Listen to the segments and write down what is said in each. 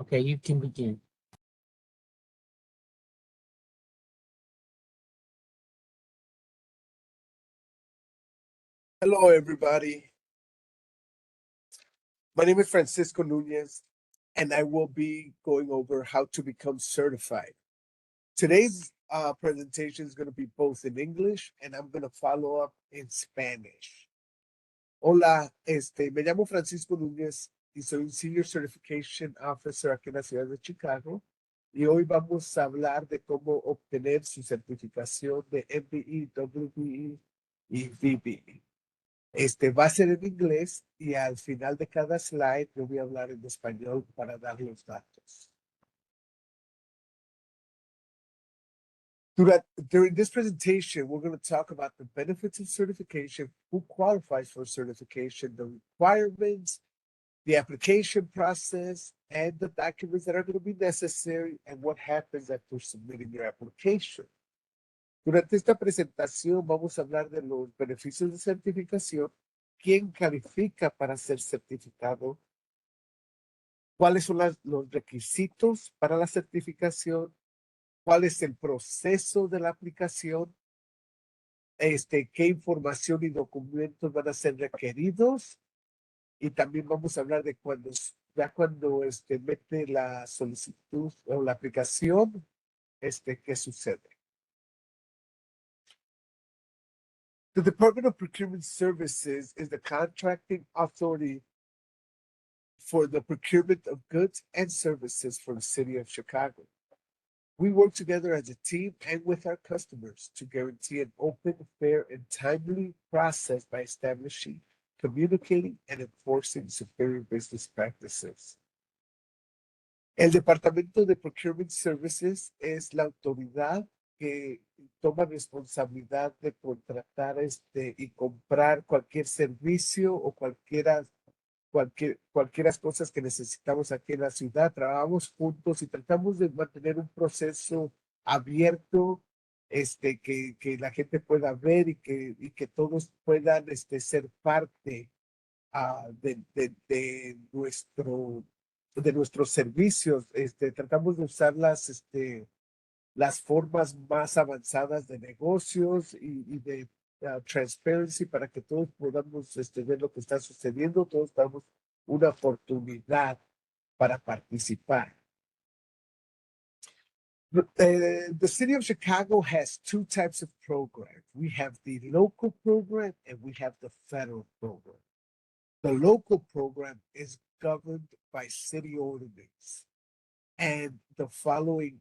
Okay, you can begin. Hello, everybody. My name is Francisco Nunez, and I will be going over how to become certified. Today's presentation is going to be both in English and I'm going to follow up in Spanish. Hola, me llamo Francisco Núñez y soy un Senior Certification Officer aquí en la ciudad de Chicago. Y hoy vamos a hablar de cómo obtener su certificación de MBE, WBE y VBE. Va a ser en inglés y al final de cada slide yo voy a hablar en español para dar los datos. During this presentation, we're going to talk about the benefits of certification, who qualifies for certification, the requirements, the application process, and the documents that are going to be necessary, and what happens after submitting your application. Durante esta presentación vamos a hablar de los beneficios de certificación, quién califica para ser certificado, cuáles son los requisitos para la certificación, cuál es el proceso de la aplicación, qué información y documentos van a ser requeridos, y también vamos a hablar de cuando mete la solicitud o la aplicación, qué sucede. The Department of Procurement Services is the contracting authority for the procurement of goods and services for the city of Chicago. We work together as a team and with our customers to guarantee an open, fair, and timely process by establishing, communicating, and enforcing superior business practices. El Departamento de Procurement Services es la autoridad que toma responsabilidad de contratar y comprar cualquier servicio o cualquiera cosas que necesitamos aquí en la ciudad. Trabajamos juntos y tratamos de mantener un proceso abierto, que la gente pueda ver y que todos puedan ser parte de nuestros servicios. Tratamos de usar las formas más avanzadas de negocios y de transparency para que todos podamos ver lo que está sucediendo, todos damos una oportunidad para participar. The city of Chicago has two types of programs. We have the local program and we have the federal program. The local program is governed by city ordinance, and the following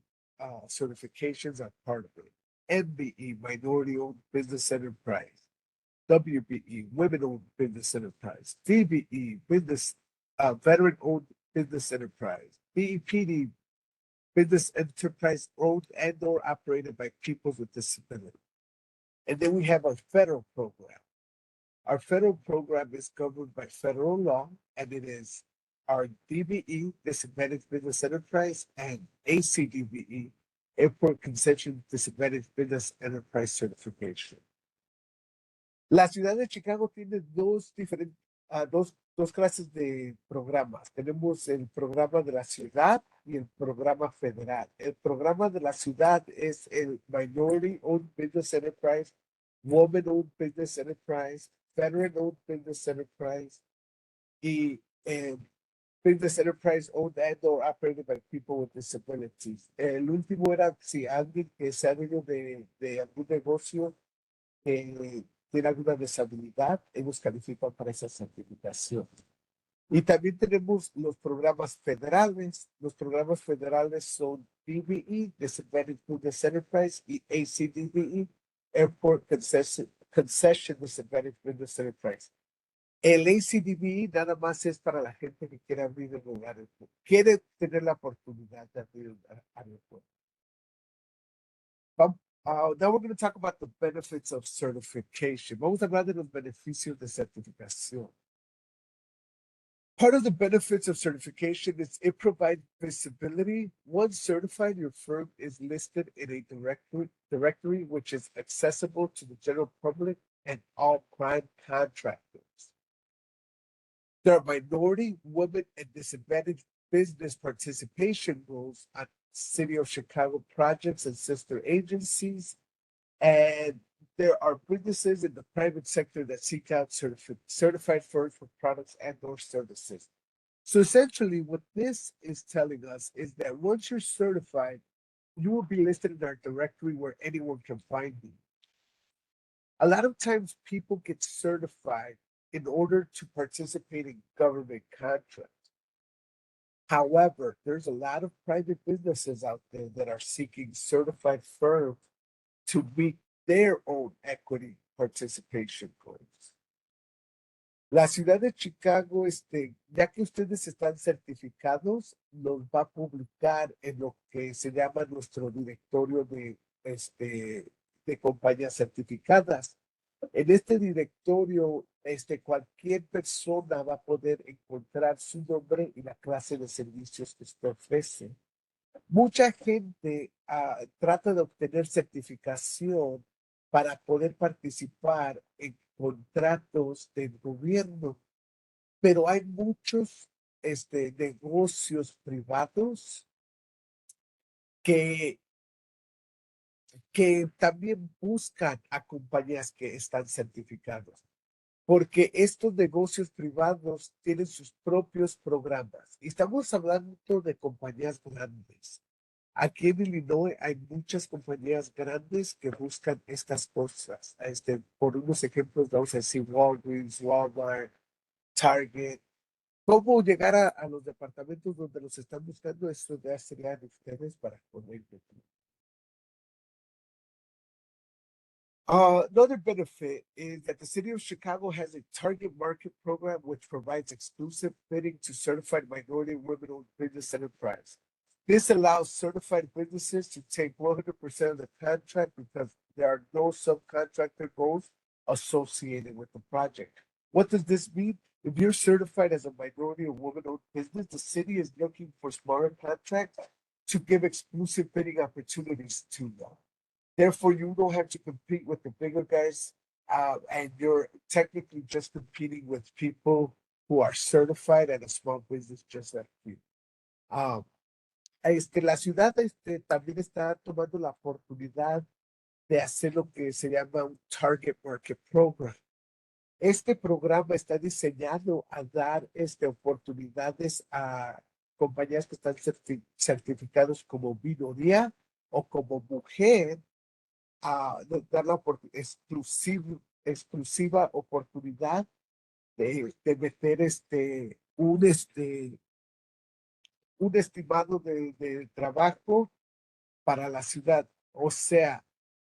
certifications are part of it. MBE, Minority Owned Business Enterprise. WBE, Women Owned Business Enterprise. VBE, Veteran Owned Business Enterprise. BEPD, Business Enterprise owned and or operated by people with disability. And then we have our federal program. Our federal program is governed by federal law, and it is our DBE, Disadvantaged Business Enterprise, and ACDBE, Airport Concession Disadvantaged Business Enterprise Certification. La ciudad de Chicago tiene dos clases de programas. Tenemos el programa de la ciudad y el programa federal. El programa de la ciudad es el Minority Owned Business Enterprise, Woman Owned Business Enterprise, Veteran Owned Business Enterprise, y Business Enterprise owned and or operated by people with disabilities. El último era si alguien que se ha ido de algún negocio que tiene alguna disabilidad, ellos califican para esa certificación. Y también tenemos los programas federales. Los programas federales son DBE, Disadvantaged Business Enterprise, y ACDBE, Airport Concession Disadvantaged Business Enterprise. El ACDBE nada más es para la gente que quiere abrir el lugar, quiere tener la oportunidad de abrir un aeropuerto. Now we're going to talk about the benefits of certification. Vamos a hablar de los beneficios de certificación. Part of the benefits of certification is it provides visibility. Once certified, your firm is listed in a directory which is accessible to the general public and all prime contractors. There are minority, women, and disadvantaged business participation goals on City of Chicago projects and sister agencies. And there are businesses in the private sector that seek out certified firms for products and or services. So essentially what this is telling us is that once you're certified, you will be listed in our directory where anyone can find you. A lot of times people get certified in order to participate in government contracts. However, there's a lot of private businesses out there that are seeking certified firms to meet their own equity participation goals. La ciudad de Chicago, ya que ustedes están certificados, nos va a publicar en lo que se llama nuestro directorio de compañías certificadas. En este directorio, cualquier persona va a poder encontrar su nombre y la clase de servicios que usted ofrece. Mucha gente trata de obtener certificación para poder participar en contratos del gobierno, pero hay muchos negocios privados que también buscan a compañías que están certificadas, porque estos negocios privados tienen sus propios programas. Y estamos hablando de compañías grandes. Aquí en Illinois hay muchas compañías grandes que buscan estas cosas. Por unos ejemplos, vamos a decir Walgreens, Walmart, Target. ¿Cómo llegar a los departamentos donde los están buscando? Eso ya serían ustedes para poder. Another benefit is that the city of Chicago has a target market program which provides exclusive bidding to certified minority women-owned business enterprise. This allows certified businesses to take 100% of the contract because there are no subcontractor goals associated with the project. What does this mean? If you're certified as a minority or woman-owned business, the city is looking for smaller contracts to give exclusive bidding opportunities to them. Therefore, you don't have to compete with the bigger guys, and you're technically just competing with people who are certified and a small business just like you. Um, la ciudad también está tomando la oportunidad de hacer lo que se llama un Target Market Program. Este programa está diseñado a dar oportunidades a compañías que están certificados como minoría o como mujer, a dar la exclusiva oportunidad de meter un estimado de trabajo para la ciudad. O sea,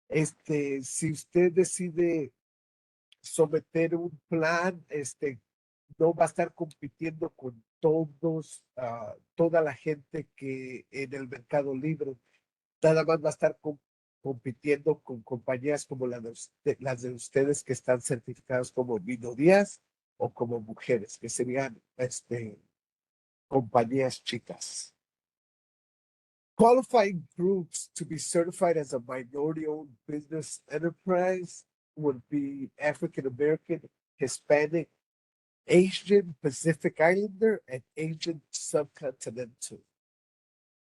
si usted decide someter un plan, no va a estar compitiendo con toda la gente que en el mercado libre, nada más va a estar compitiendo con compañías como las de ustedes que están certificadas como minorías o como mujeres, que serían compañías chicas. Qualifying groups to be certified as a minority-owned business enterprise would be African American, Hispanic, Asian, Pacific Islander, and Asian subcontinental.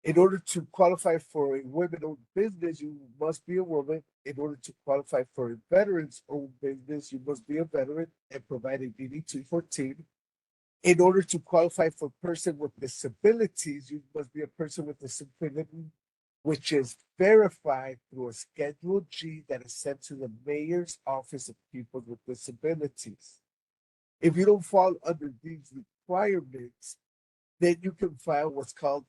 In order to qualify for a women-owned business, you must be a woman. In order to qualify for a veterans-owned business, you must be a veteran and provide a DD 214. In order to qualify for person with disabilities, you must be a person with disability, which is verified through a Schedule G that is sent to the Mayor's Office of People with Disabilities. If you don't fall under these requirements, then you can file what's called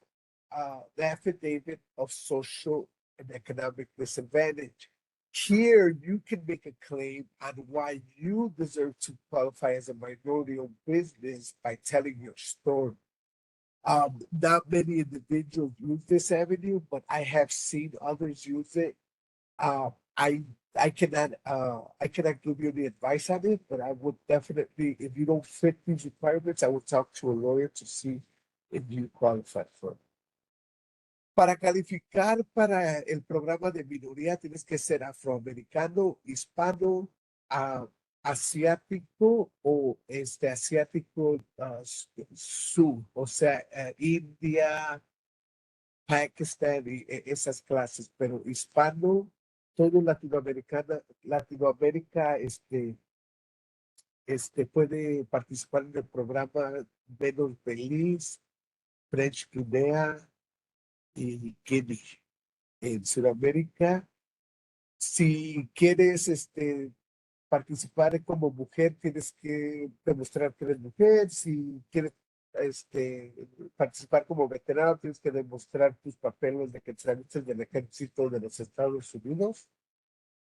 the affidavit of social and economic disadvantage. Here, you can make a claim on why you deserve to qualify as a minority-owned business by telling your story. Not many individuals use this avenue, but I have seen others use it. I cannot give you any advice on it, but I would definitely, if you don't fit these requirements, I would talk to a lawyer to see if you qualify for it. Para calificar para el programa de minoría tienes que ser afroamericano, hispano, asiático o asiático sur, o sea, India, Pakistán y esas clases, pero hispano, todo Latinoamérica, puede participar en el programa menos Belice, French Guinea y Guinea. En Sudamérica, si quieres, participar como mujer, tienes que demostrar que eres mujer. Si quieres este, participar como veterano, tienes que demostrar tus papeles de que saliste del ejército de los Estados Unidos.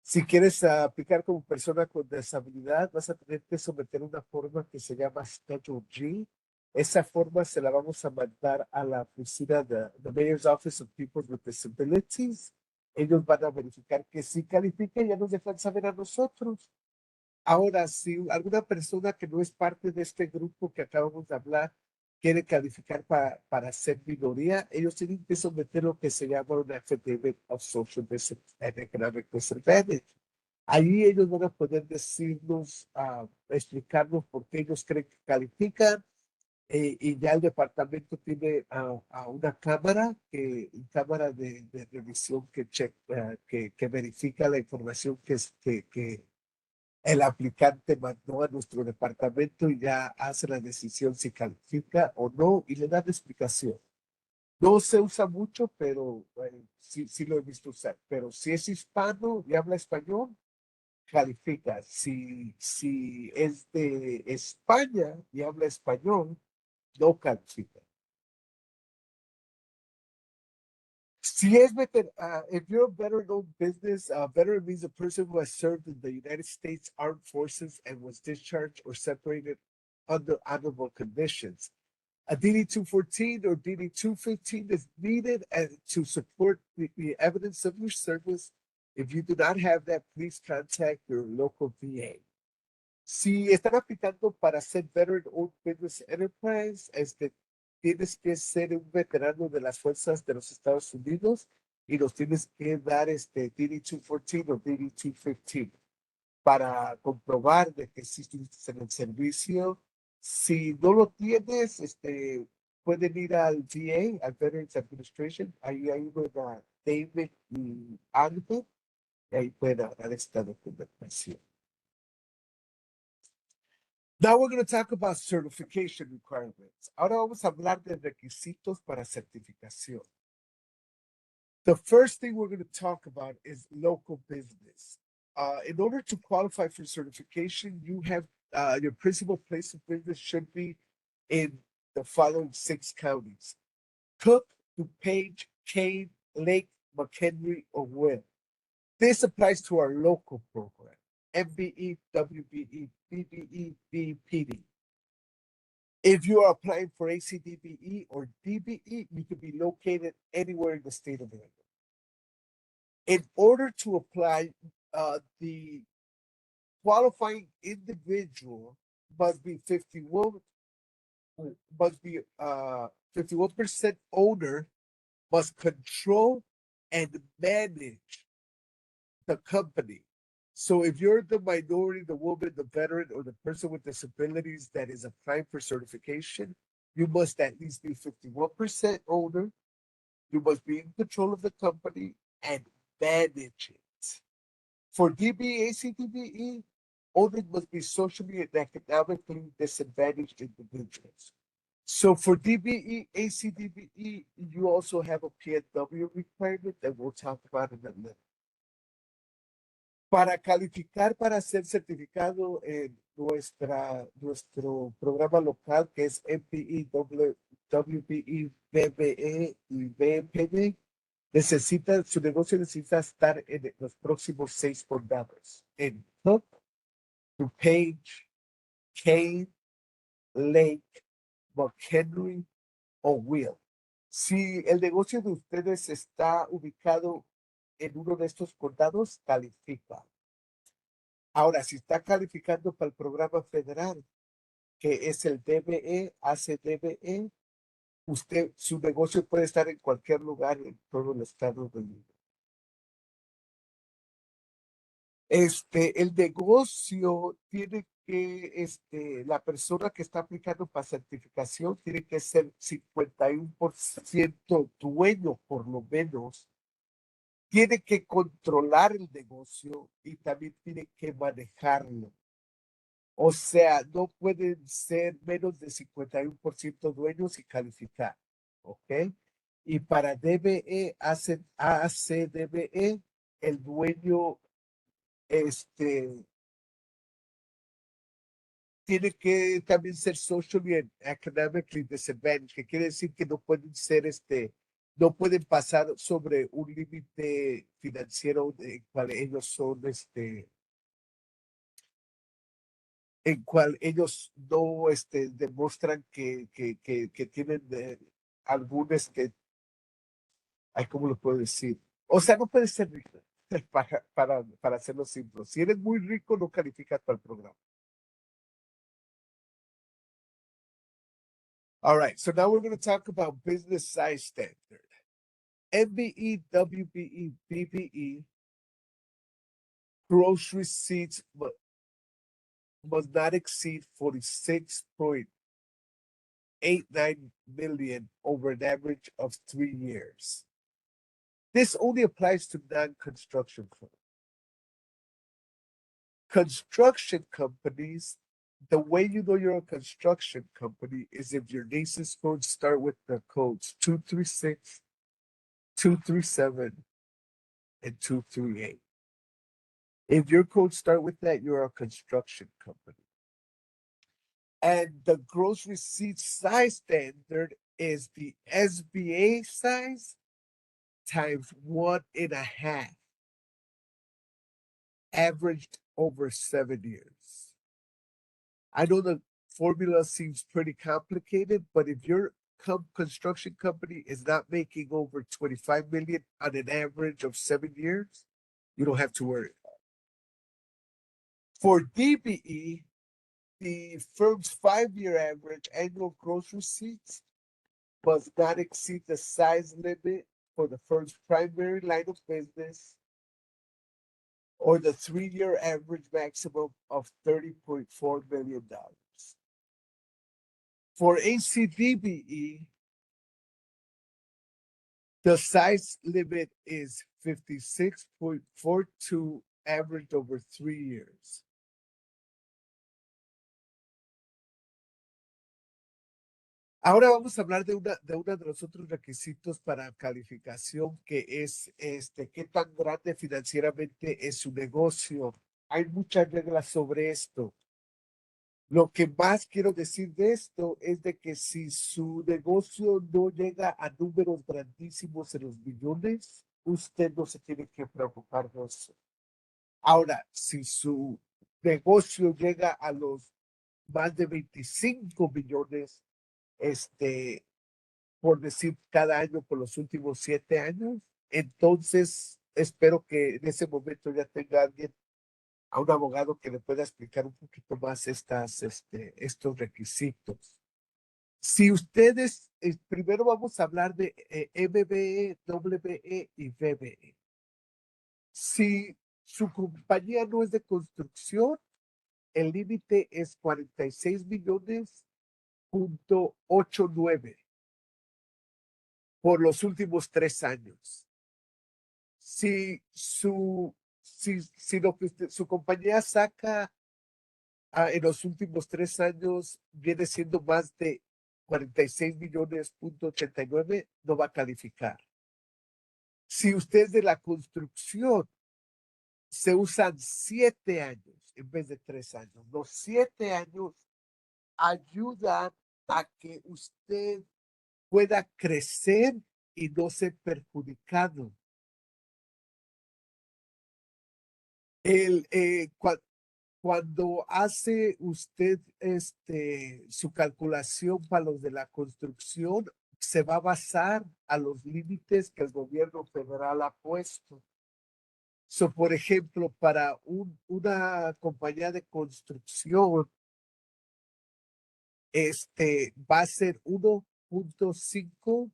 Si quieres aplicar como persona con disabilidad, vas a tener que someter una forma que se llama Schedule G. Esa forma se la vamos a mandar a la oficina de the Mayor's Office of People with Disabilities. Ellos van a verificar que sí califica y ya nos dejan saber a nosotros. Ahora, si alguna persona que no es parte de este grupo que acabamos de hablar quiere calificar para ser minoría, ellos tienen que someter lo que se llama un Affidavit of Social and Economic Disadvantage. Ahí ellos van a poder decirnos, explicarnos por qué ellos creen que califican, y ya el departamento tiene a una cámara de revisión que verifica la información que el aplicante mandó a nuestro departamento y ya hace la decisión si califica o no y le dan explicación. No se usa mucho, pero sí lo he visto usar. Pero si es hispano y habla español, califica. Si es de España y habla español, no califica. Si es if you're a veteran-owned business, a veteran means a person who has served in the United States Armed Forces and was discharged or separated under honorable conditions. A DD-214 or DD-215 is needed to support the evidence of your service. If you do not have that, please contact your local VA. Si están aplicando para ser Veteran Owned Business Enterprise, tienes que ser un veterano de las fuerzas de los Estados Unidos y nos tienes que dar DD-214 o DD-215 para comprobar de que sí estuviste en el servicio. Si no lo tienes, pueden ir al VA, al Veterans Administration. Ahí hay una David y Ángel, y ahí pueden dar esta documentación. Now we're going to talk about certification requirements. Ahora vamos a hablar de requisitos para certificación. The first thing we're going to talk about is local business. In order to qualify for certification, you have your principal place of business should be in the following 6 counties: Cook, DuPage, Kane, Lake, McHenry, or Will. This applies to our local program: MBE, WBE, BBE, BPD. If you are applying for ACDBE or DBE, you can be located anywhere in the state of Illinois. In order to apply, the qualifying individual must be 51% owner, must control and manage the company. So if you're the minority, the woman, the veteran, or the person with disabilities that is applying for certification, you must at least be 51% owner. You must be in control of the company and manage it. For DBA, CDBE, owners must be socially and economically disadvantaged individuals. So for DBE, ACDBE, you also have a PNW requirement that we'll talk about in a minute. Para calificar para ser certificado en nuestro programa local, que es MPE, WPE, BBE y BPD, su negocio necesita estar en los próximos 6 condados: en Cook, DuPage, Kane, Lake, McHenry o Will. Si el negocio de ustedes está ubicado en uno de estos condados, califica. Ahora, si está calificando para el programa federal, que es el DBE, ACDBE, su negocio puede estar en cualquier lugar en todo el estado de El negocio tiene que, la persona que está aplicando para certificación tiene que ser 51% dueño, por lo menos. Tiene que controlar el negocio y también tiene que manejarlo. O sea, no pueden ser menos de 51% dueños y calificar. ¿Ok? Y para DBE, hacen ACDBE, el dueño, este, tiene que también ser socially and academically disadvantaged, que quiere decir que no pueden ser, no pueden pasar sobre un límite financiero en cual ellos son, en cual ellos no, demuestran que tienen algún, ay, ¿cómo lo puedo decir? O sea, no puede ser rico, para hacerlo simple. Si eres muy rico, no calificas para el programa. All right, so now we're going to talk about business size standard. MBE, WBE, BBE, gross receipts must not exceed 46.89 million over an average of 3 years. This only applies to non-construction firms. Construction companies, the way you know you're a construction company is if your NACES codes start with the codes 236, 237, and 238. If your codes start with that, you're a construction company. And the gross receipt size standard is the SBA size times 1.5, averaged over 7 years. I know the formula seems pretty complicated, but if your construction company is not making over 25 million on an average of 7 years, you don't have to worry. For DBE, the firm's 5-year average annual gross receipts must not exceed the size limit for the firm's primary line of business or the 3-year average maximum of $30.4 million. For ACDBE, the size limit is 56.42 averaged over 3 years. Ahora vamos a hablar de uno de los otros requisitos para calificación, que es qué tan grande financieramente es su negocio. Hay muchas reglas sobre esto. Lo que más quiero decir de esto es de que si su negocio no llega a números grandísimos en los millones, usted no se tiene que preocupar de eso. Ahora, si su negocio llega a los más de 25 millones, por decir cada año por los últimos 7 años, entonces espero que en ese momento ya tenga alguien, a un abogado que le pueda explicar un poquito más estos requisitos. Si ustedes, primero vamos a hablar de MBE, WE y BBE. Si su compañía no es de construcción, el límite es 46 millones punto 89 por los últimos 3 años. Si su compañía saca en los últimos 3 años viene siendo más de 46 millones punto 89, no va a calificar. Si usted es de la construcción, se usan 7 años en vez de 3 años. Los 7 años ayudan a que usted pueda crecer y no ser perjudicado. Cuando hace usted su calculación para los de la construcción, se va a basar a los límites que el gobierno federal ha puesto. So, por ejemplo, para una compañía de construcción, va a ser 1.5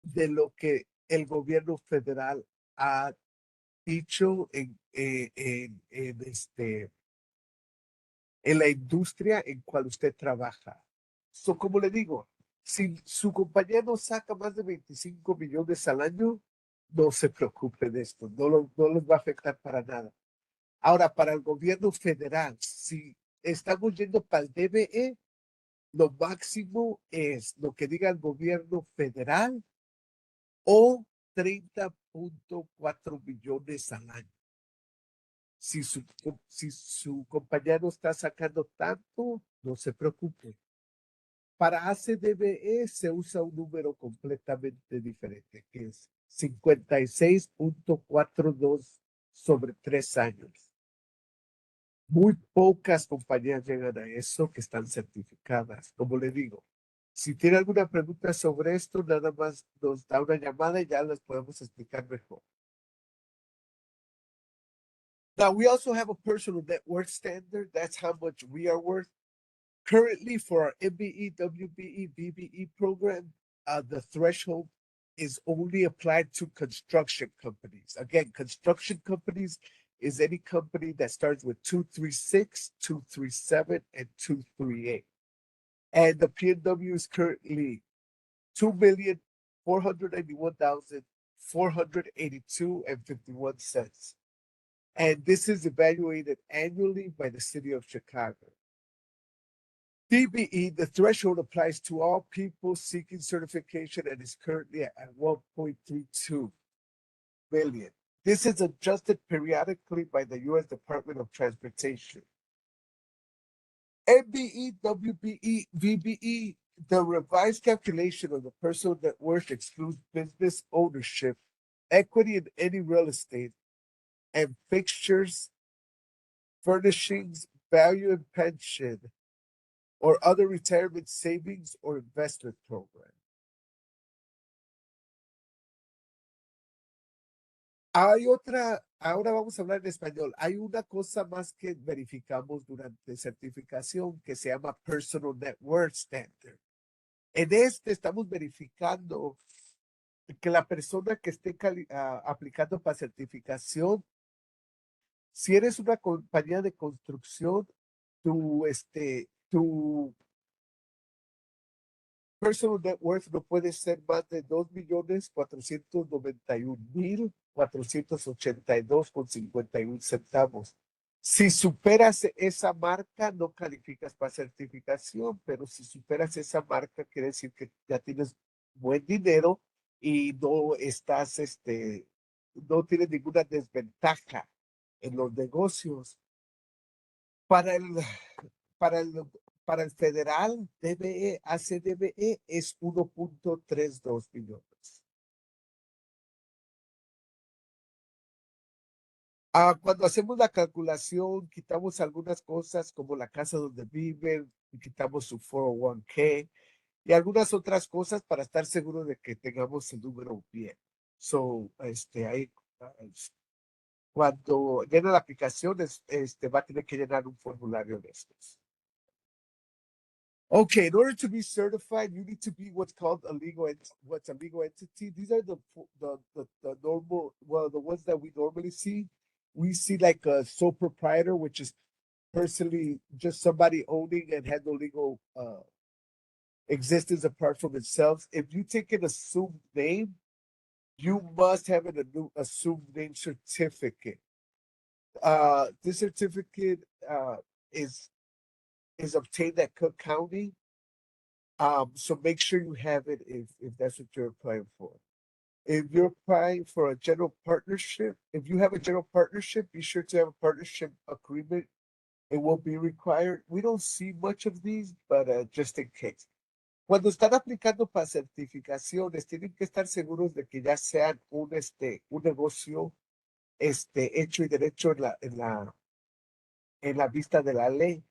de lo que el gobierno federal ha dicho en la industria en cual usted trabaja. So, como le digo, si su compañía no saca más de 25 millones al año, no se preocupe de esto, no les va a afectar para nada. Ahora, para el gobierno federal, si estamos yendo para el DBE, lo máximo es lo que diga el gobierno federal o 30.4 millones al año. Si su compañía no está sacando tanto, no se preocupe. Para ACDBE se usa un número completamente diferente, que es 56.42 sobre 3 años. Muy pocas compañías llegan a eso que están certificadas. Como le digo, si tiene alguna pregunta sobre esto, nada más nos da una llamada y ya les podemos explicar mejor. Now, we also have a personal net worth standard. That's how much we are worth. Currently, for our MBE, WBE, VBE program, the threshold is only applied to construction companies. Again, construction companies is any company that starts with 236, 237, and 238. And the PNW is currently 2,491,482 and 51 cents. And this is evaluated annually by the city of Chicago. DBE, the threshold applies to all people seeking certification and is currently at 1.32 billion. This is adjusted periodically by the U.S. Department of Transportation. MBE, WBE, VBE, the revised calculation of the personal net worth excludes business ownership, equity in any real estate, and fixtures, furnishings, value and pension, or other retirement savings or investment program. Hay otra, ahora vamos a hablar en español. Hay una cosa más que verificamos durante certificación que se llama Personal Net Worth Standard. En este estamos verificando que la persona que esté aplicando para certificación, si eres una compañía de construcción, tu personal net worth no puede ser más de 2.491.482.51 centavos. Si superas esa marca, no calificas para certificación, pero si superas esa marca, quiere decir que ya tienes buen dinero y no estás, no tienes ninguna desventaja en los negocios. Para el, para el, para el federal, DBE, ACDBE es 1.32 millones. Cuando hacemos la calculación, quitamos algunas cosas como la casa donde viven, quitamos su 401k y algunas otras cosas para estar seguros de que tengamos el número bien. So, ahí, cuando llena la aplicación, va a tener que llenar un formulario de estos. Okay, in order to be certified, you need to be what's called a legal what's a legal entity. These are the normal, well, the ones that we normally see. We see like a sole proprietor, which is personally just somebody owning and has no legal existence apart from itself. If you take an assumed name, you must have an assumed name certificate. This certificate is obtained at Cook County. So make sure you have it if that's what you're applying for. If you're applying for a general partnership, if you have a general partnership, be sure to have a partnership agreement. It will be required. We don't see much of these, but just in case. Cuando están aplicando para certificaciones, tienen que estar seguros de que ya sean un negocio hecho y derecho en la vista de la ley.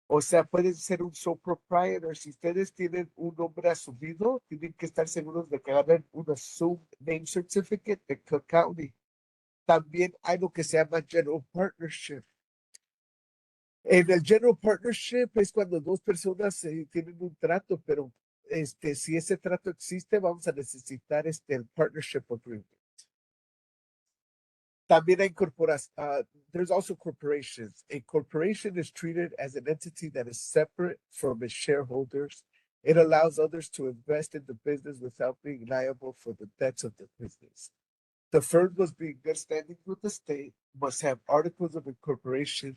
O sea, pueden ser un sole proprietor. Si ustedes tienen un nombre asumido, tienen que estar seguros de que ganan un assumed name certificate de Cook County. También hay lo que se llama general partnership. En el general partnership es cuando dos personas tienen un trato, pero si ese trato existe, vamos a necesitar el partnership agreement. También hay there's also corporations. A corporation is treated as an entity that is separate from its shareholders. It allows others to invest in the business without being liable for the debts of the business. The firm must be in good standing with the state, must have articles of incorporation,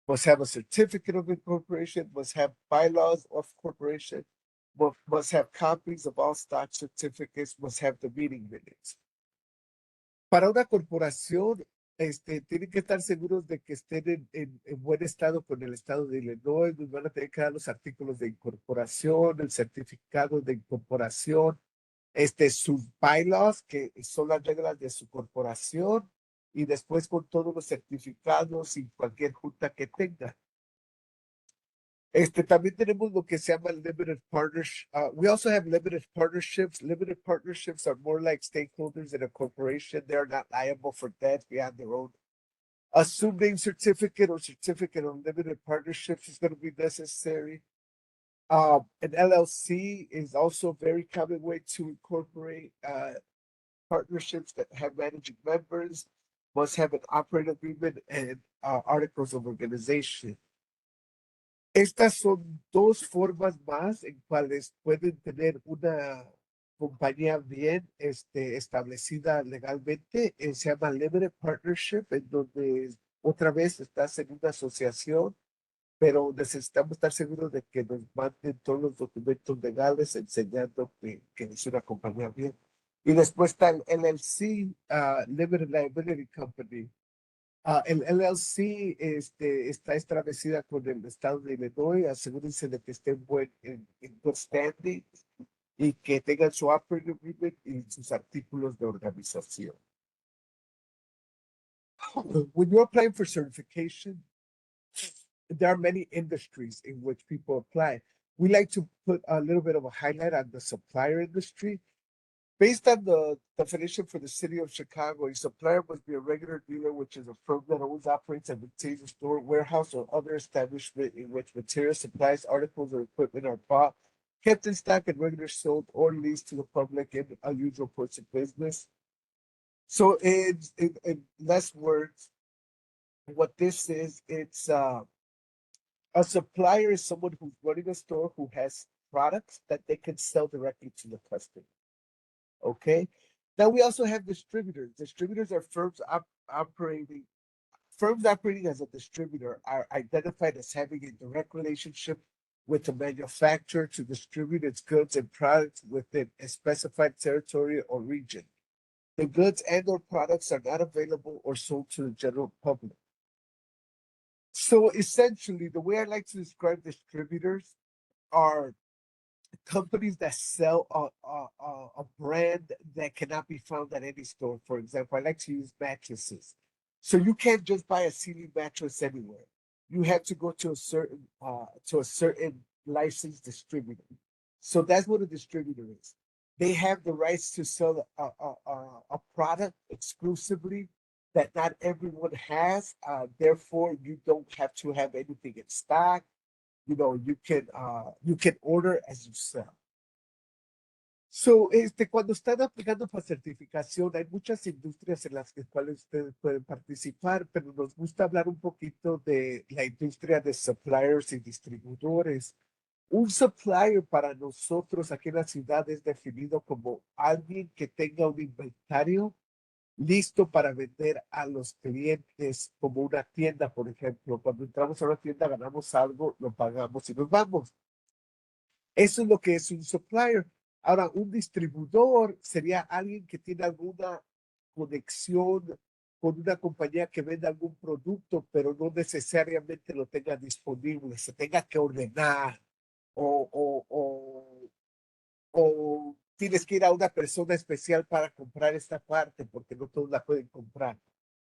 must have a certificate of incorporation, must have bylaws of corporation, must have copies of all stock certificates, must have the meeting minutes. Para una corporación, tienen que estar seguros de que estén en buen estado con el estado de Illinois, nos van a tener que dar los artículos de incorporación, el certificado de incorporación, sus bylaws, que son las reglas de su corporación, y después con todos los certificados y cualquier junta que tenga. También tenemos lo que se llama limited partnership. We also have limited partnerships. Limited partnerships are more like stakeholders in a corporation. They're not liable for debt beyond their own. Assumed name certificate or certificate of limited partnerships is going to be necessary. An LLC is also a very common way to incorporate partnerships that have managing members, must have an operating agreement and articles of organization. Estas son dos formas más en cuales pueden tener una compañía bien establecida legalmente. Se llama Limited Partnership, en donde otra vez estás en una asociación, pero necesitamos estar seguros de que nos manden todos los documentos legales enseñando que es una compañía bien. Y después está el LLC, Limited Liability Company. El LLC está establecida con el estado de Illinois. Asegúrense de que estén en good standing y que tengan su operating agreement y sus artículos de organización. When you're applying for certification, there are many industries in which people apply. We like to put a little bit of a highlight on the supplier industry. Based on the definition for the city of Chicago, a supplier must be a regular dealer, which is a firm that owns, operates, and maintains a store, warehouse, or other establishment in which materials, supplies, articles, or equipment are bought, kept in stock, and regularly sold or leased to the public in unusual course of business. So, in less words, what this is, it's a supplier is someone who's running a store who has products that they can sell directly to the customer. Okay. Now we also have distributors. Distributors are operating. Firms operating as a distributor are identified as having a direct relationship with the manufacturer to distribute its goods and products within a specified territory or region. The goods and/or products are not available or sold to the general public. So essentially, the way I like to describe distributors are companies that sell a brand that cannot be found at any store. For example, I like to use mattresses. So you can't just buy a ceiling mattress anywhere. You have to go to a certain licensed distributor. So that's what a distributor is. They have the rights to sell a product exclusively that not everyone has. Therefore, you don't have to have anything in stock. You can order as you sell. So, cuando están aplicando para certificación, hay muchas industrias en las cuales ustedes pueden participar, pero nos gusta hablar un poquito de la industria de suppliers y distribuidores. Un supplier para nosotros aquí en la ciudad es definido como alguien que tenga un inventario listo para vender a los clientes, como una tienda, por ejemplo. Cuando entramos a una tienda, ganamos algo, lo pagamos y nos vamos. Eso es lo que es un supplier. Ahora, un distribuidor sería alguien que tiene alguna conexión con una compañía que vende algún producto, pero no necesariamente lo tenga disponible, se tenga que ordenar o tienes que ir a una persona especial para comprar esta parte porque no todos la pueden comprar.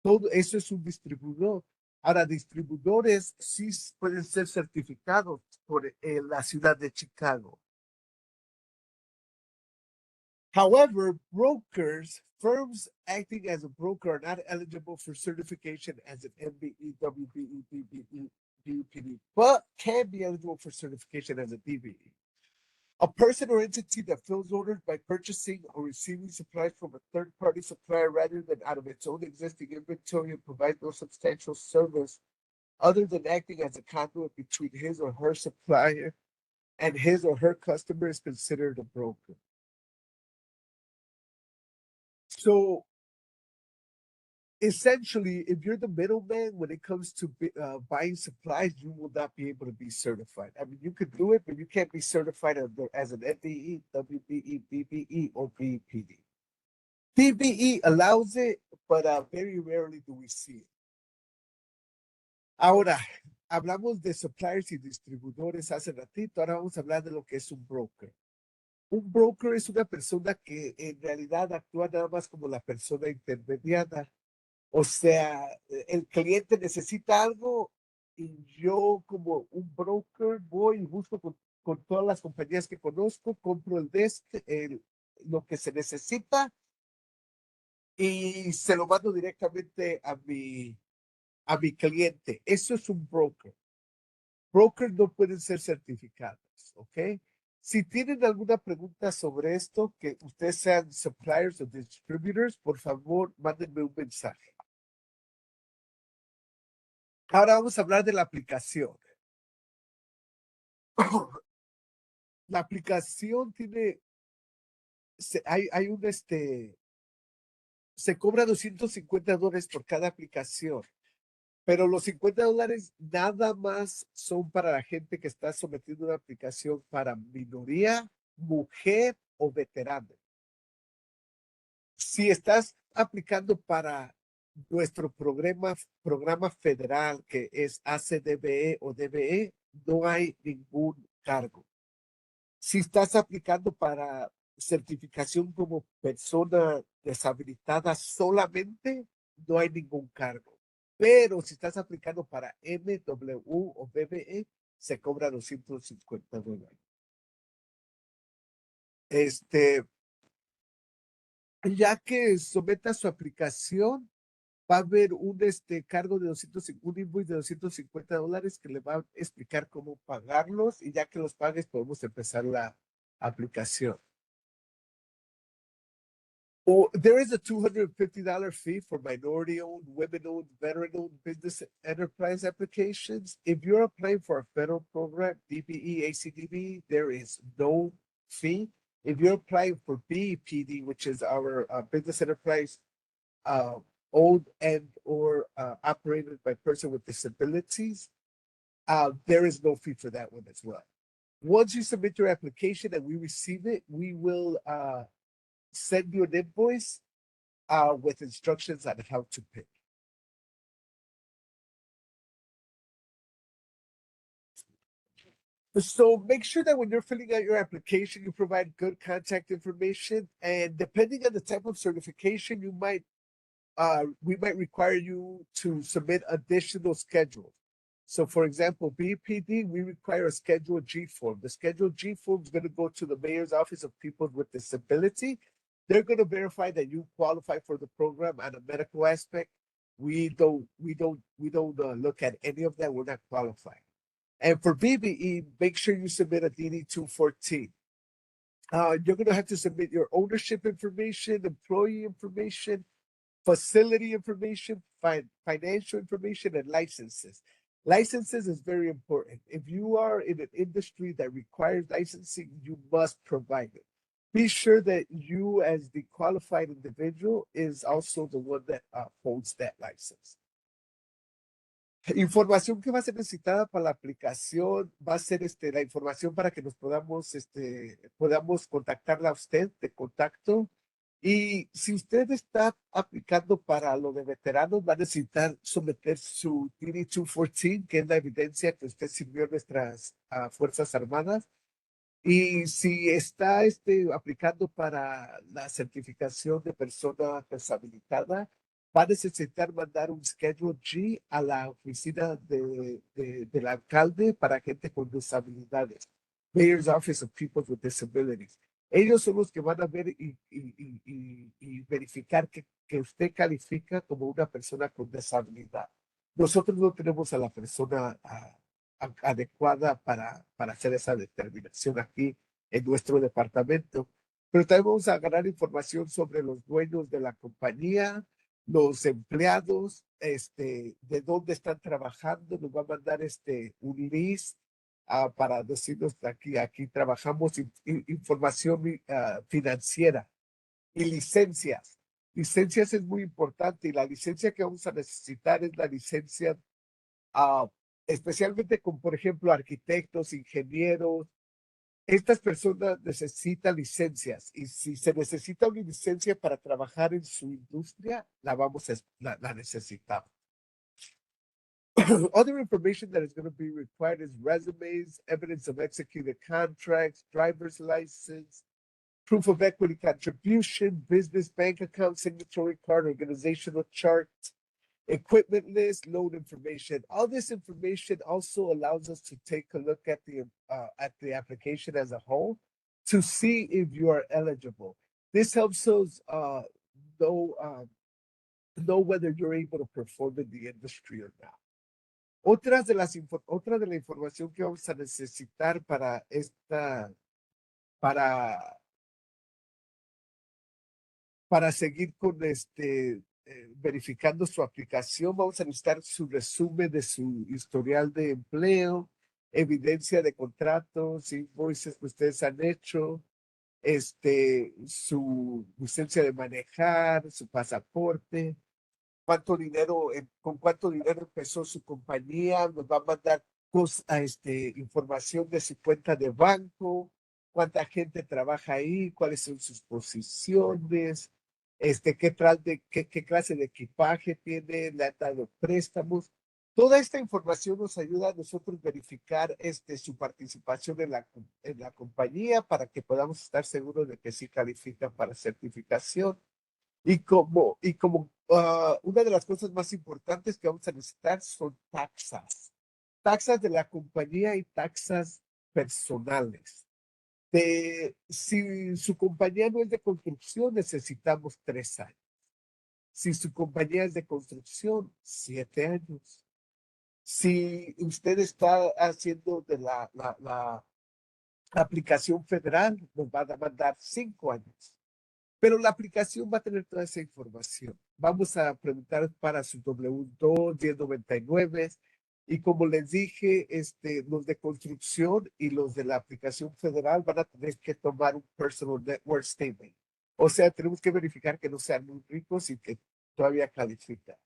Todo eso es un distribuidor. Ahora, distribuidores sí pueden ser certificados por la ciudad de Chicago. However, brokers, firms acting as a broker are not eligible for certification as an MBE, WBE, BBE, BPD, but can be eligible for certification as a DBE. A person or entity that fills orders by purchasing or receiving supplies from a third-party supplier rather than out of its own existing inventory and provides no substantial service other than acting as a conduit between his or her supplier and his or her customer is considered a broker. So essentially, if you're the middleman when it comes to buying supplies, you will not be able to be certified. I mean, you could do it, but you can't be certified as an NDE, WBE, BBE, or BPD. PBE allows it, but very rarely do we see it. Ahora, hablamos de suppliers y distribuidores hace ratito, ahora vamos a hablar de lo que es un broker. Un broker es una persona que en realidad actúa nada más como la persona intermediaria. O sea, el cliente necesita algo y yo como un broker voy y busco con todas las compañías que conozco, compro lo que se necesita y se lo mando directamente a mi cliente. Eso es un broker. Brokers no pueden ser certificados, ¿ok? Si tienen alguna pregunta sobre esto, que ustedes sean suppliers o distributors, por favor, mándenme un mensaje. Ahora vamos a hablar de la aplicación. La aplicación tiene, hay un, se cobra $250 por cada aplicación, pero los $50 nada más son para la gente que está sometiendo una aplicación para minoría, mujer o veterano. Si estás aplicando para nuestro programa federal que es ACDBE o DBE, no hay ningún cargo. Si estás aplicando para certificación como persona deshabilitada solamente, no hay ningún cargo. Pero si estás aplicando para MW o BBE, se cobra $250. Ya que someta su aplicación, va a haber un cargo de un invoice de $250 que le va a explicar cómo pagarlos y ya que los pagues podemos empezar la aplicación. There is a $250 fee for minority-owned, women-owned, veteran-owned business enterprise applications. If you're applying for a federal program, DBE, ACDB, there is no fee. If you're applying for BEPD, which is our business enterprise owned and or operated by person with disabilities, there is no fee for that one as well. Once you submit your application and we receive it, we will send you an invoice with instructions on how to pay. So make sure that when you're filling out your application, you provide good contact information. And depending on the type of certification, we might require you to submit additional schedules. So for example, BPD, we require a Schedule G form. The Schedule G form is going to go to the Mayor's Office of People with Disability. They're going to verify that you qualify for the program on a medical aspect. We don't look at any of that. We're not qualified. And for BBE, make sure you submit a DD 214. You're going to have to submit your ownership information, employee information, facility information, financial information, and licenses. Licenses is very important. If you are in an industry that requires licensing, you must provide it. Be sure that you, as the qualified individual, is also the one that holds that license. Información que va a ser necesitada para la aplicación va a ser la información para que nos podamos contactarla a usted de contacto. Y si usted está aplicando para lo de veteranos, va a necesitar someter su DD 214, que es la evidencia que usted sirvió en nuestras Fuerzas Armadas. Y si está aplicando para la certificación de persona deshabilitada, va a necesitar mandar un Schedule G a la oficina del alcalde para gente con disabilidades. Mayor's Office of People with Disabilities. Ellos son los que van a ver y verificar que usted califica como una persona con disabilidad. Nosotros no tenemos a la persona adecuada para hacer esa determinación aquí en nuestro departamento. Pero también vamos a ganar información sobre los dueños de la compañía, los empleados, de dónde están trabajando. Nos va a mandar un list para decirnos que aquí trabajamos información financiera y licencias. Licencias es muy importante y la licencia que vamos a necesitar es la licencia, ah, especialmente con, por ejemplo, arquitectos, ingenieros. Estas personas necesitan licencias y si se necesita una licencia para trabajar en su industria, la necesitamos. Other information that is going to be required is resumes, evidence of executed contracts, driver's license, proof of equity contribution, business bank account, signatory card, organizational chart, equipment list, load information. All this information also allows us to take a look at the application as a whole to see if you are eligible. This helps us know know whether you're able to perform in the industry or not. Otra de la información que vamos a necesitar para para seguir con verificando su aplicación, vamos a necesitar su resumen de su historial de empleo, evidencia de contratos, invoices que ustedes han hecho, su licencia de manejar, su pasaporte, con cuánto dinero empezó su compañía, nos va a mandar información de su cuenta de banco, cuánta gente trabaja ahí, cuáles son sus posiciones, qué clase de equipaje tiene, le han dado préstamos. Toda esta información nos ayuda a nosotros verificar su participación en la compañía para que podamos estar seguros de que sí califican para certificación. Y como una de las cosas más importantes que vamos a necesitar son taxas. Taxas de la compañía y taxas personales. Si su compañía no es de construcción, necesitamos 3 años. Si su compañía es de construcción, 7 años. Si usted está haciendo de la aplicación federal, nos van a mandar 5 años. Pero la aplicación va a tener toda esa información. Vamos a preguntar para su W2, 1099. Y como les dije, los de construcción y los de la aplicación federal van a tener que tomar un personal network statement. O sea, tenemos que verificar que no sean muy ricos y que todavía califican.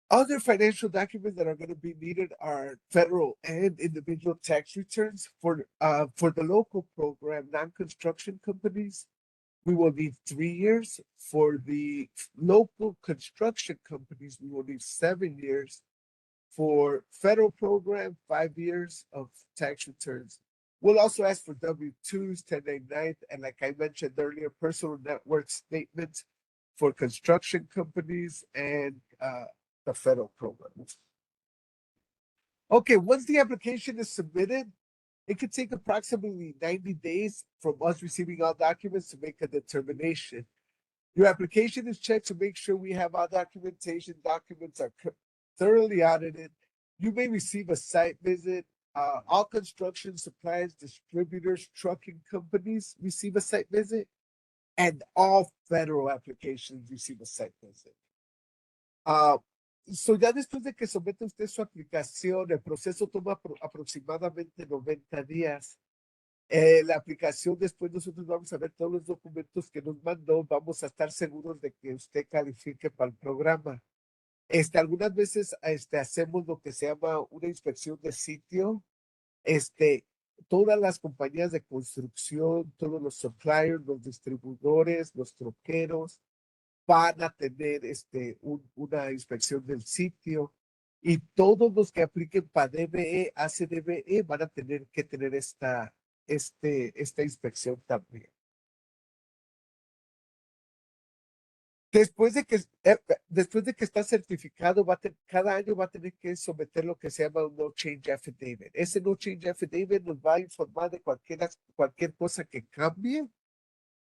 Other financial documents that are going to be needed are federal and individual tax returns for the local program, non-construction companies. We will need 3 years. For the local construction companies, we will need 7 years. For federal program, 5 years of tax returns. We'll also ask for W-2s, 1099, and like I mentioned earlier, personal network statements for construction companies and the federal program. Okay, once the application is submitted, it could take approximately 90 days from us receiving all documents to make a determination. Your application is checked to make sure we have all documentation. Documents are thoroughly audited. You may receive a site visit. All construction suppliers, distributors, trucking companies receive a site visit, and all federal applications receive a site visit. Ya después de que somete usted su aplicación, el proceso toma aproximadamente 90 días. La aplicación, después nosotros vamos a ver todos los documentos que nos mandó, vamos a estar seguros de que usted califique para el programa. Algunas veces hacemos lo que se llama una inspección de sitio. Todas las compañías de construcción, todos los suppliers, los distribuidores, los troqueros, van a tener una inspección del sitio y todos los que apliquen para DBE, ACDBE, van a tener que tener esta inspección también. Después de que está certificado, cada año va a tener que someter lo que se llama un no change affidavit. Ese no change affidavit nos va a informar de cualquier cosa que cambie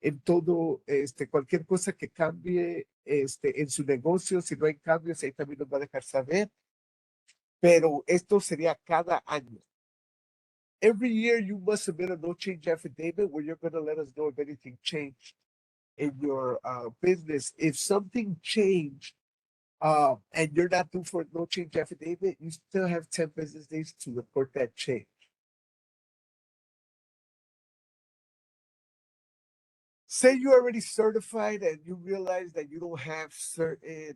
en todo, cualquier cosa que cambie en su negocio. Si no hay cambios, ahí también nos va a dejar saber. Pero esto sería cada año. every year you must submit a no change affidavit where you're going to let us know if anything changed in your business. If something changed and you're not due for a no change affidavit, you still have 10 business days to report that change. Say you're already certified and you realize that you don't have certain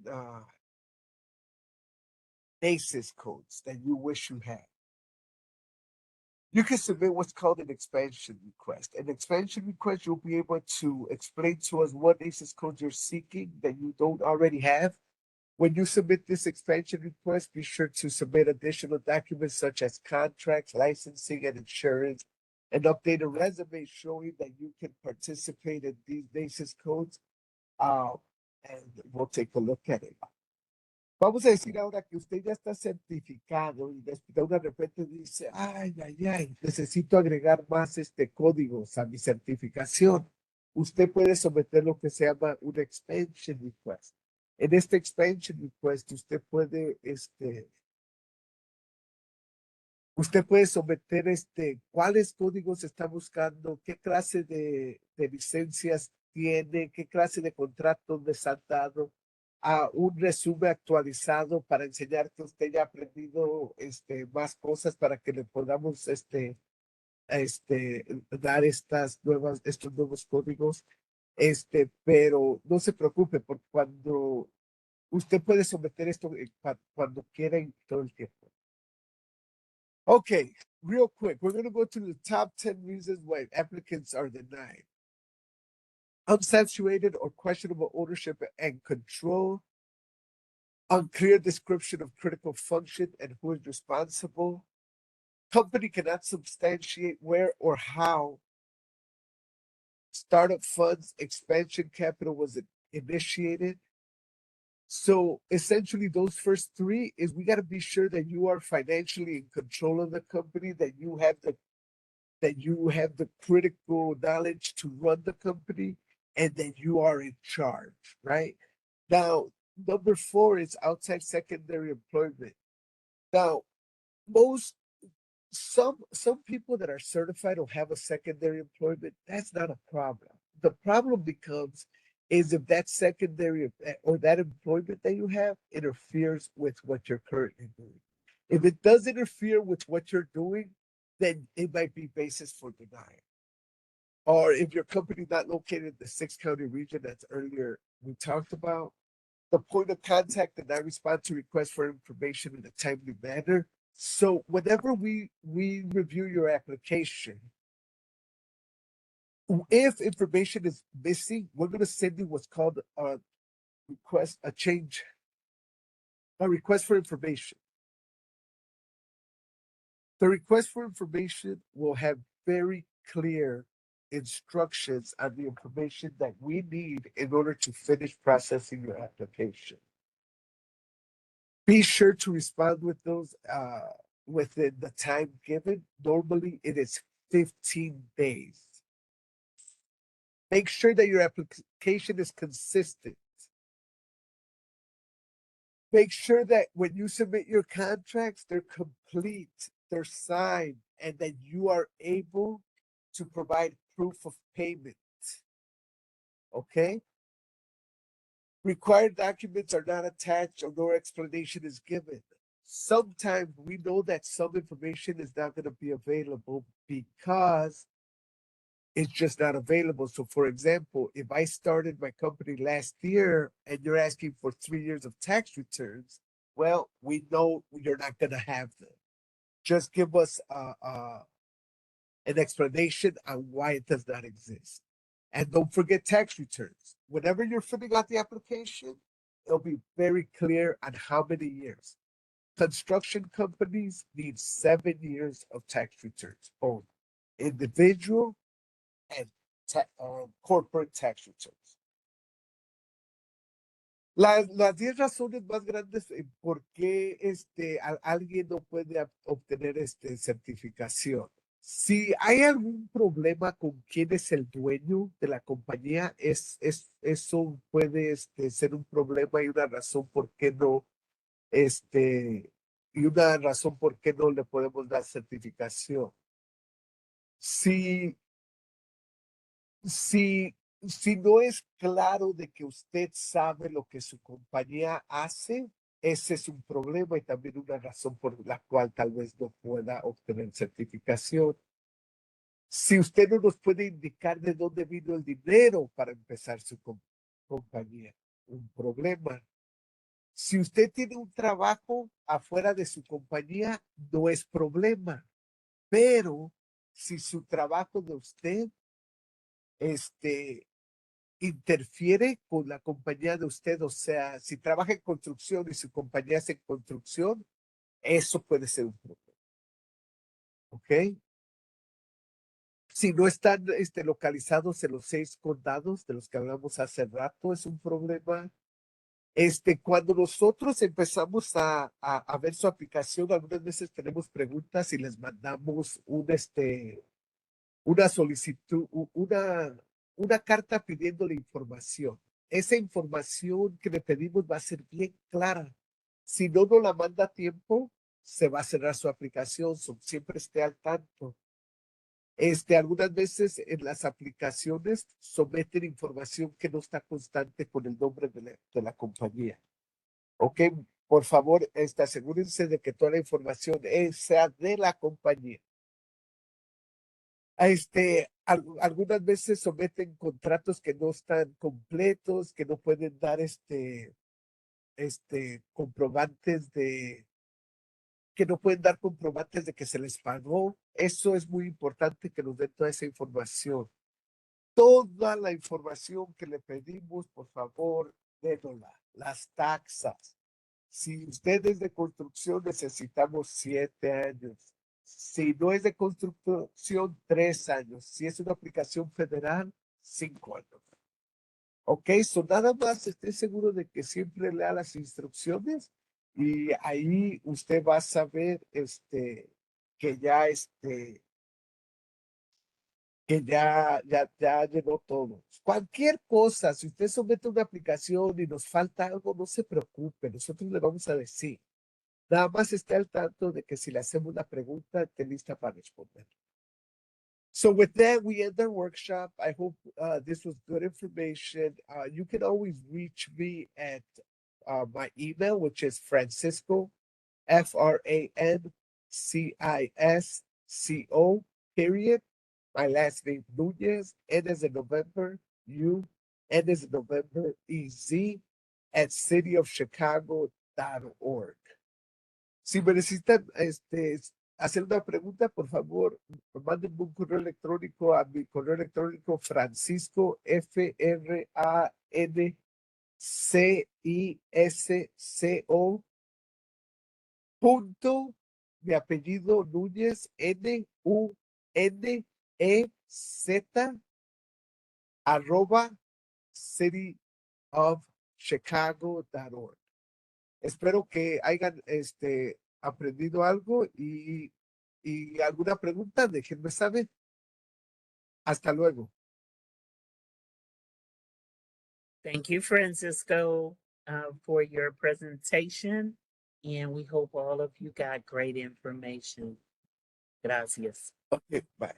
NAICS codes that you wish you had. You can submit what's called an expansion request. An expansion request, you'll be able to explain to us what NAICS codes you're seeking that you don't already have. When you submit this expansion request, be sure to submit additional documents such as contracts, licensing, and insurance, and update a resume showing that you can participate in these NAICS codes. And we'll take a look at it. Vamos a decir ahora que usted ya está certificado y de repente dice, ay, necesito agregar más códigos a mi certificación. Usted puede someter lo que se llama un expansion request. En este expansion request usted puede someter cuáles códigos está buscando, qué clase de licencias tiene, qué clase de contratos les han dado, a un resumen actualizado para enseñar que usted ya ha aprendido más cosas para que le podamos dar estos nuevos códigos. Pero no se preocupe, porque cuando usted puede someter esto cuando quiera y todo el tiempo. Okay, real quick, we're going to go to the top 10 reasons why applicants are denied. Unsaturated or questionable ownership and control, unclear description of critical function and who is responsible, company cannot substantiate where or how startup funds expansion capital was initiated. So essentially those first three is we got to be sure that you are financially in control of the company, that you have the critical knowledge to run the company, and that you are in charge, right? Now, number 4 is outside secondary employment. Now, some people that are certified will have a secondary employment. That's not a problem. The problem becomes is if that secondary or that employment that you have interferes with what you're currently doing. If it does interfere with what you're doing, then it might be basis for denial. Or if your company not located in the 6-county region that's earlier we talked about, the point of contact did not respond to requests for information in a timely manner. So whenever we review your application, if information is missing, we're going to send you what's called a request for information. The request for information will have very clear instructions on the information that we need in order to finish processing your application. Be sure to respond with those within the time given. Normally, it is 15 days. Make sure that your application is consistent. Make sure that when you submit your contracts, they're complete, they're signed, and that you are able to provide proof of payment. Okay? Required documents are not attached or no explanation is given. Sometimes we know that some information is not going to be available because it's just not available. So, for example, if I started my company last year and you're asking for 3 years of tax returns, well, we know you're not going to have them. Just give us an explanation on why it does not exist. And don't forget tax returns. Whenever you're filling out the application, it'll be very clear on how many years. Construction companies need 7 years of tax returns, both individual and corporate tax returns. Las 10 razones más grandes en por qué alguien no puede obtener certificación. Si hay algún problema con quién es el dueño de la compañía, eso puede ser un problema y una razón por qué no, y una razón por qué no le podemos dar certificación. Si, si no es claro de que usted sabe lo que su compañía hace, ese es un problema y también una razón por la cual tal vez no pueda obtener certificación. Si usted no nos puede indicar de dónde vino el dinero para empezar su compañía, un problema. Si usted tiene un trabajo afuera de su compañía, no es problema. Pero si su trabajo de usted, interfiere con la compañía de usted, o sea, si trabaja en construcción y su compañía es en construcción, eso puede ser un problema. ¿Ok? Si no están localizados en los 6 condados de los que hablamos hace rato, es un problema. Cuando nosotros empezamos a ver su aplicación, algunas veces tenemos preguntas y les mandamos una solicitud, una carta pidiéndole información. Esa información que le pedimos va a ser bien clara. Si no nos la manda a tiempo, se va a cerrar su aplicación. Siempre esté al tanto. Algunas veces en las aplicaciones someten información que no está constante con el nombre de la compañía. Ok, por favor, asegúrense de que toda la información sea de la compañía. Algunas veces someten contratos que no están completos, que no pueden dar comprobantes que no pueden dar comprobantes de que se les pagó. Eso es muy importante que nos den toda esa información. Toda la información que le pedimos, por favor, dénosla. Las taxas. Si usted es de construcción, necesitamos 7 años. Si no es de construcción, 3 años. Si es una aplicación federal, 5 años. Ok, nada más esté seguro de que siempre lea las instrucciones y ahí usted va a saber que ya ya llenó todo. Cualquier cosa, si usted somete una aplicación y nos falta algo, no se preocupe, nosotros le vamos a decir. Nada más esté al tanto de que si le hacemos una pregunta, esté lista para responder. So with that, we end our workshop. I hope this was good information. You can always reach me at my email, which is Francisco, Francisco, period. My last name, Nunez, N as in November, U, N as in November, EZ, at cityofchicago.org. Si me necesitan hacer una pregunta, por favor, mándenme un correo electrónico a mi correo electrónico Francisco, FRANCISCO, punto, mi apellido Núñez, NUNEZ, cityofchicago.org. Espero que hayan aprendido algo y alguna pregunta, déjenme saber. Hasta luego. Thank you, Francisco, for your presentation. And we hope all of you got great information. Gracias. Okay, bye.